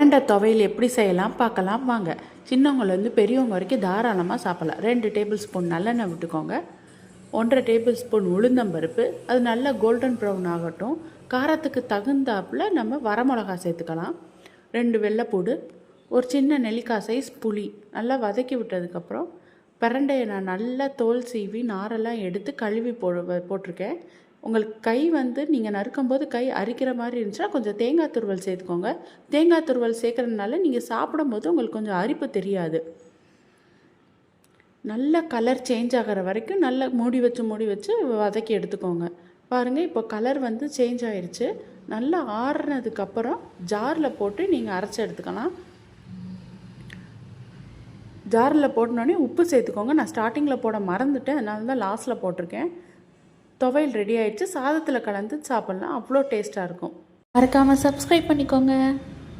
பிரண்டை துவையல் எப்படி செய்யலாம் பார்க்கலாம் வாங்க. சின்னவங்கலேருந்து பெரியவங்க வரைக்கும் தாராளமாக சாப்பிடலாம். 2 டேபிள் ஸ்பூன் நல்லெண்ணெய் விட்டுக்கோங்க. 1.5 டேபிள் ஸ்பூன் உளுந்தம்பருப்பு, அது நல்லா கோல்டன் ப்ரௌன் ஆகட்டும். காரத்துக்கு தகுந்தாப்பில் நம்ம வரமிளகா சேர்த்துக்கலாம். 2 வெள்ளைப்பூடு, ஒரு சின்ன நெல்லிக்காய் சைஸ் புளி நல்லா வதக்கி விட்டதுக்கப்புறம் பிரண்டையை நான் நல்லா தோல் சீவி நாரெல்லாம் எடுத்து கழுவி போட்டிருக்கேன். உங்களுக்கு கை நீங்கள் நறுக்கும்போது கை அரிக்கிற மாதிரி இருந்துச்சுன்னா கொஞ்சம் தேங்காய் துருவல் சேர்த்துக்கோங்க. தேங்காய் துருவல் சேர்க்குறதுனால நீங்கள் சாப்பிடும்போது உங்களுக்கு கொஞ்சம் அரிப்பு தெரியாது. நல்ல கலர் சேஞ்ச் ஆகிற வரைக்கும் நல்லா மூடி வச்சு வதக்கி எடுத்துக்கோங்க. பாருங்கள், இப்போ கலர் சேஞ்ச் ஆயிடுச்சு. நல்லா ஆறுனதுக்கப்புறம் ஜாரில் போட்டு நீங்கள் அரைச்சி எடுத்துக்கலாம். ஜாரில் போட்டோன்னே உப்பு சேர்த்துக்கோங்க. நான் ஸ்டார்டிங்கில் போட மறந்துட்டேன், அதனால தான் லாஸ்ட்டில் போட்டிருக்கேன். துவையல் ரெடி ஆயிடுச்சு. சாதத்தில் கலந்து சாப்பிட்லாம், அவ்வளோ டேஸ்ட்டாக இருக்கும். மறக்காமல் சப்ஸ்கிரைப் பண்ணிக்கோங்க.